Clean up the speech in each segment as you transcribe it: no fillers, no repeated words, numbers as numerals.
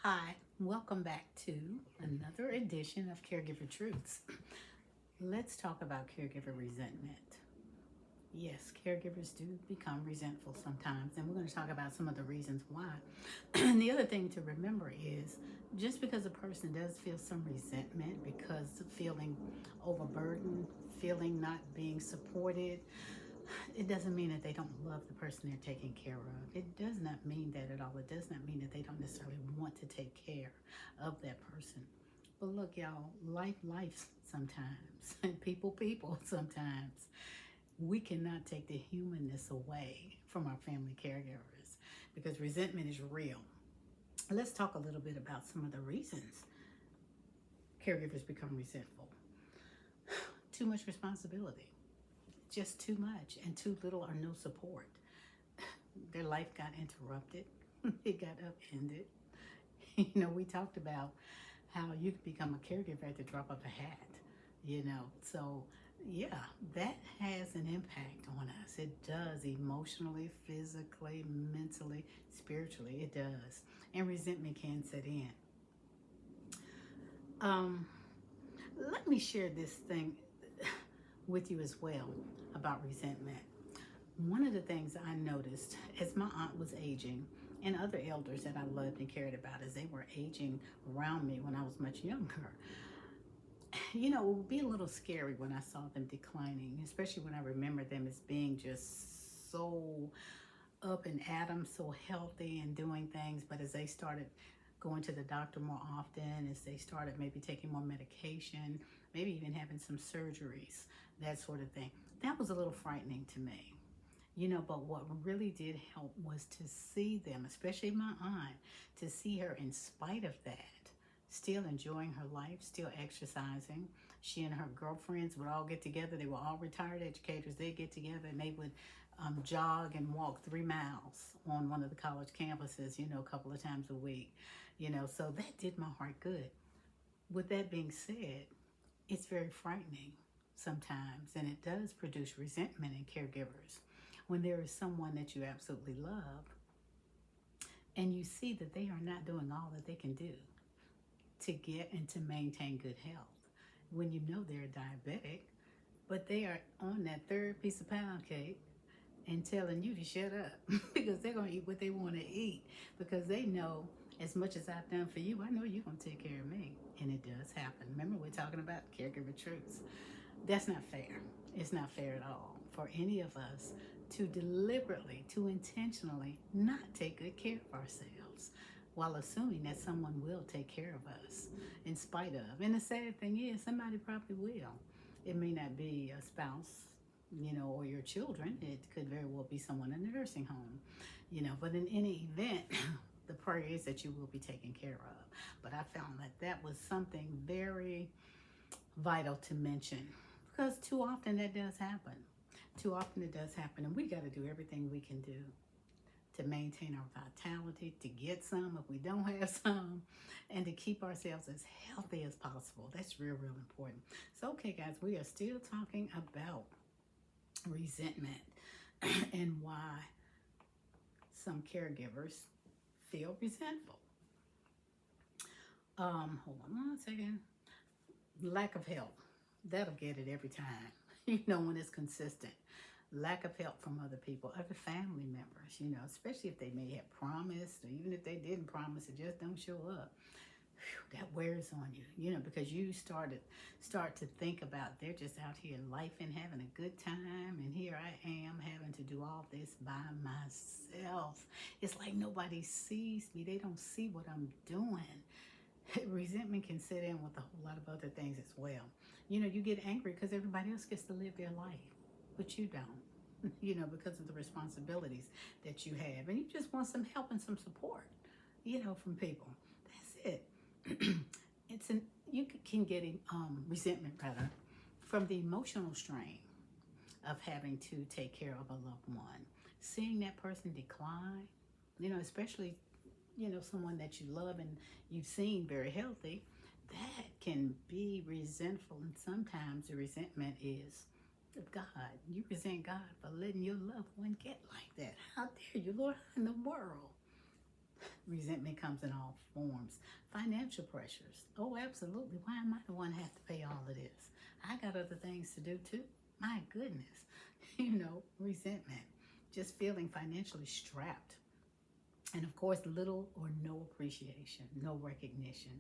Hi, welcome back to another edition of Caregiver Truths. Let's talk about caregiver resentment. Yes, caregivers do become resentful sometimes, and we're going to talk about some of the reasons why. And the other thing to remember is just because a person does feel some resentment because of feeling overburdened, feeling not being supported, it doesn't mean that they don't love the person they're taking care of. It does not mean that at all. It does not mean that they don't necessarily want to take care of that person. But look, y'all, life sometimes, and people sometimes. We cannot take the humanness away from our family caregivers because resentment is real. Let's talk a little bit about some of the reasons caregivers become resentful. Too much responsibility, just too much, and too little or no support. Their life got interrupted, it got upended. We talked about how you can become a caregiver at the drop of a hat. So yeah, that has an impact on us. It does, emotionally, physically, mentally, spiritually, it does. And resentment can set in. Let me share this thing with you as well about resentment. One of the things I noticed as my aunt was aging, and other elders that I loved and cared about as they were aging around me when I was much younger, it would be a little scary when I saw them declining, especially when I remember them as being just so up and at 'em, so healthy and doing things. But as they started going to the doctor more often, as they started maybe taking more medication, maybe even having some surgeries, that sort of thing, that was a little frightening to me. But what really did help was to see them, especially my aunt, to see her in spite of that, still enjoying her life, still exercising. She and her girlfriends would all get together. They were all retired educators. They'd get together and they would jog and walk 3 miles on one of the college campuses, a couple of times a week. So that did my heart good. With that being said, it's very frightening sometimes, and it does produce resentment in caregivers when there is someone that you absolutely love and you see that they are not doing all that they can do to get and to maintain good health. When you know they're diabetic, but they are on that third piece of pound cake and telling you to shut up because they're going to eat what they want to eat because they know as much as I've done for you, I know you're going to take care of me. And it does happen. Remember, we're talking about caregiver truths. That's not fair. It's not fair at all for any of us to deliberately, to intentionally not take good care of ourselves while assuming that someone will take care of us in spite of. And the sad thing is, somebody probably will. It may not be a spouse, or your children. It could very well be someone in a nursing home, but in any event, the prayer is that you will be taken care of. But I found that that was something very vital to mention because too often that does happen. Too often it does happen, and we got to do everything we can do to maintain our vitality, to get some if we don't have some, and to keep ourselves as healthy as possible. That's real important. So, okay, guys, we are still talking about resentment and why some caregivers feel resentful. Hold on one second. Lack of help. That'll get it every time. When it's consistent. Lack of help from other people, other family members, especially if they may have promised, or even if they didn't promise, it just don't show up. Whew, that wears on you, because you start to think about they're just out here life and having a good time, and here I am having to do all this by myself. It's like nobody sees me. They don't see what I'm doing. Resentment can sit in with a whole lot of other things as well. You get angry because everybody else gets to live their life, but you don't, because of the responsibilities that you have. And you just want some help and some support, from people. That's it. You can get resentment, rather, from the emotional strain of having to take care of a loved one. Seeing that person decline, especially someone that you love and you've seen very healthy, that can be resentful. And sometimes the resentment is of God. You resent God for letting your loved one get like that. How dare you, Lord, in the world? Resentment comes in all forms. Financial pressures. Oh, absolutely. Why am I the one that has to pay all of this? I got other things to do too. My goodness. Resentment. Just feeling financially strapped. And of course, little or no appreciation, no recognition.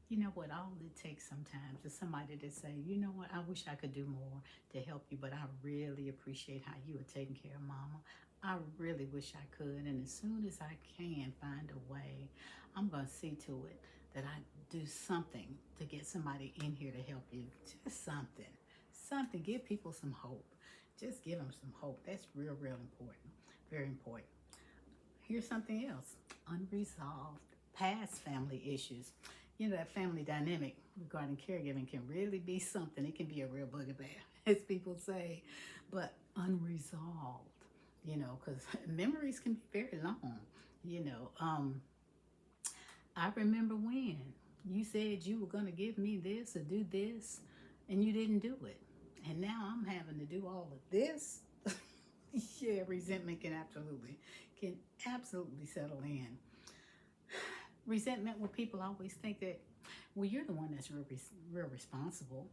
You know what? All it takes sometimes is somebody to say, you know what? I wish I could do more to help you, but I really appreciate how you are taking care of mama. I really wish I could. And as soon as I can find a way, I'm going to see to it that I do something to get somebody in here to help you. Just something. Something. Give people some hope. Just give them some hope. That's real, real important. Very important. Here's something else. Unresolved past family issues. That family dynamic regarding caregiving can really be something. It can be a real bugaboo, as people say, but unresolved, because memories can be very long. I remember when you said you were going to give me this or do this, and you didn't do it. And now I'm having to do all of this. Yeah, resentment can absolutely settle in. Resentment where people always think that, well, you're the one that's real responsible.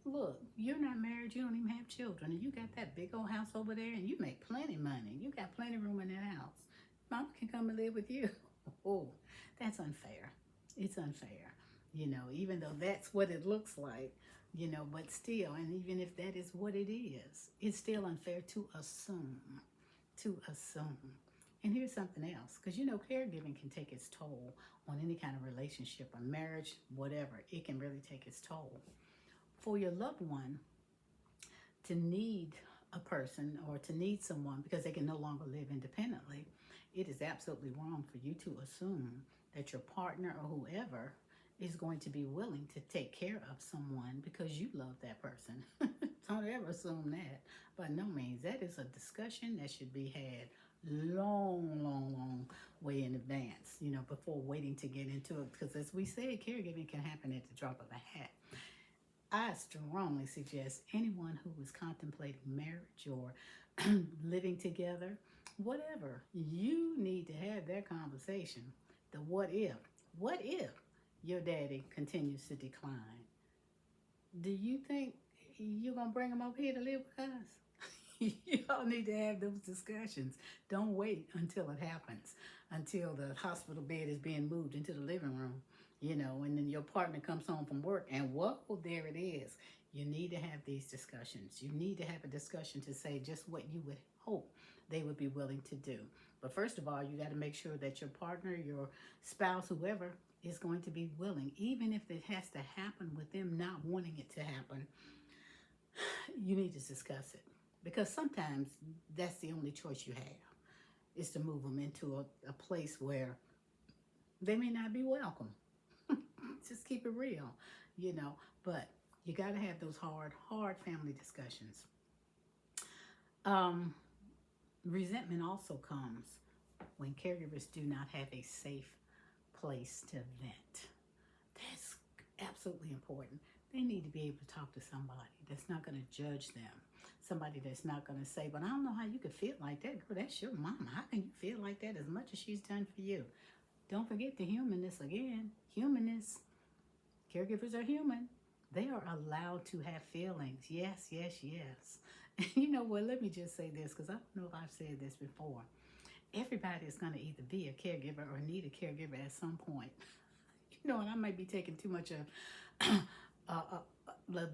Look, you're not married, you don't even have children, and you got that big old house over there, and you make plenty of money. You got plenty of room in that house. Mama can come and live with you. Oh, that's unfair. It's unfair, even though that's what it looks like, but still, and even if that is what it is, it's still unfair to assume. To assume. And here's something else, because caregiving can take its toll on any kind of relationship or marriage, whatever. It can really take its toll. For your loved one to need a person or to need someone because they can no longer live independently, it is absolutely wrong for you to assume that your partner or whoever is going to be willing to take care of someone because you love that person. Don't ever assume that. By no means. That is a discussion that should be had long way in advance, before waiting to get into it. Because as we said, caregiving can happen at the drop of a hat. I strongly suggest anyone who is contemplating marriage or living together, whatever, you need to have that conversation. The what if. What if your daddy continues to decline? Do you think you're going to bring him over here to live with us? Y'all need to have those discussions. Don't wait until it happens, until the hospital bed is being moved into the living room, and then your partner comes home from work and whoa, there it is. You need to have these discussions. You need to have a discussion to say just what you would hope they would be willing to do. But first of all, you got to make sure that your partner, your spouse, whoever, is going to be willing, even if it has to happen with them not wanting it to happen. You need to discuss it. Because sometimes that's the only choice you have, is to move them into a place where they may not be welcome. Just keep it real, But you got to have those hard family discussions. Resentment also comes when caregivers do not have a safe place to vent. That's absolutely important. They need to be able to talk to somebody that's not going to judge them. Somebody that's not going to say, but I don't know how you could feel like that. Girl, that's your mama. How can you feel like that as much as she's done for you? Don't forget the humanness again. Humanness. Caregivers are human. They are allowed to have feelings. Yes. And you know what? Let me just say this, because I don't know if I've said this before. Everybody is going to either be a caregiver or need a caregiver at some point. And I might be taking too much of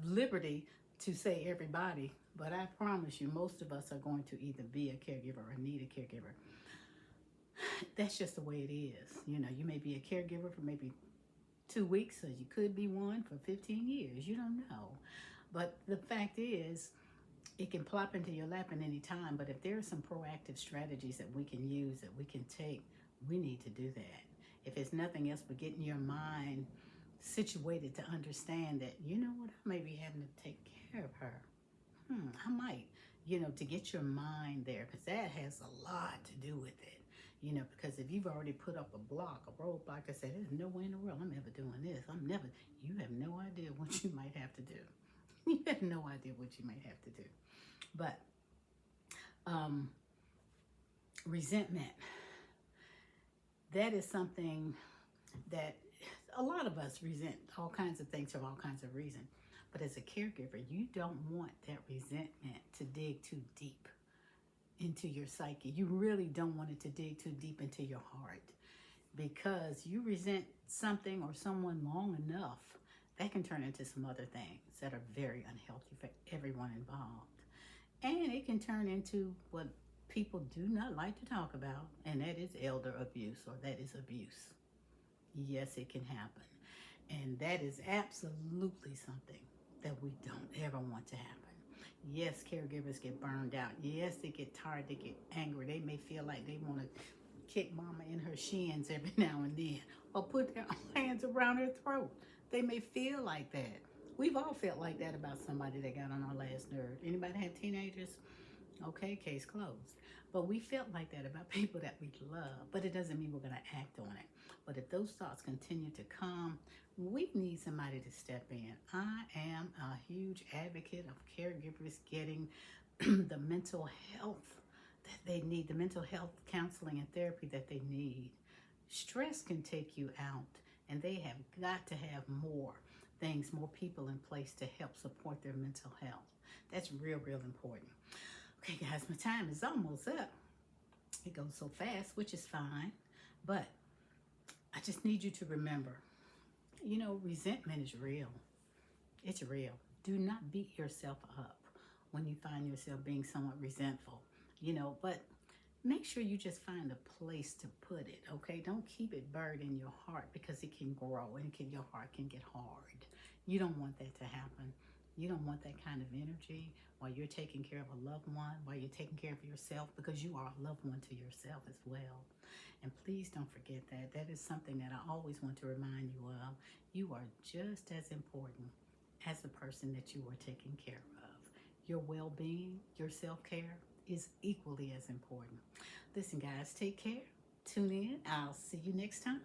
liberty to say everybody, but I promise you, most of us are going to either be a caregiver or need a caregiver. That's just the way it is. You may be a caregiver for maybe 2 weeks, or you could be one for 15 years. You don't know. But the fact is, it can plop into your lap at any time. But if there are some proactive strategies that we can use, that we can take, we need to do that. If it's nothing else but getting your mind situated to understand that, you know what, I may be having to take care of her. I might, to get your mind there, because that has a lot to do with it. Because if you've already put up a roadblock that said, there's no way in the world I'm ever doing this. You have no idea what you might have to do. You have no idea what you might have to do. But resentment That is something that a lot of us resent all kinds of things for all kinds of reasons. But as a caregiver, you don't want that resentment to dig too deep into your psyche. You really don't want it to dig too deep into your heart, because you resent something or someone long enough, that can turn into some other things that are very unhealthy for everyone involved. And it can turn into what people do not like to talk about, and that is elder abuse, or that is abuse. Yes, it can happen. And that is absolutely something that we don't ever want to happen. Yes, caregivers get burned out. Yes, they get tired. They get angry. They may feel like they want to kick mama in her shins every now and then, or put their hands around her throat. They may feel like that. We've all felt like that about somebody that got on our last nerve. Anybody had teenagers? Okay, case closed. But we felt like that about people that we love, but it doesn't mean we're going to act on it. But if those thoughts continue to come, we need somebody to step in. I am a huge advocate of caregivers getting the mental health that they need, the mental health counseling and therapy that they need. Stress can take you out, and they have got to have more things, more people in place to help support their mental health. That's real, real important. Okay, guys, my time is almost up. It goes so fast, which is fine. But I just need you to remember, resentment is real. It's real. Do not beat yourself up when you find yourself being somewhat resentful, but make sure you just find a place to put it, okay? Don't keep it buried in your heart, because it can grow and your heart can get hard. You don't want that to happen. You don't want that kind of energy while you're taking care of a loved one, while you're taking care of yourself, because you are a loved one to yourself as well. And please don't forget that. That is something that I always want to remind you of. You are just as important as the person that you are taking care of. Your well-being, your self-care is equally as important. Listen, guys, take care. Tune in. I'll see you next time.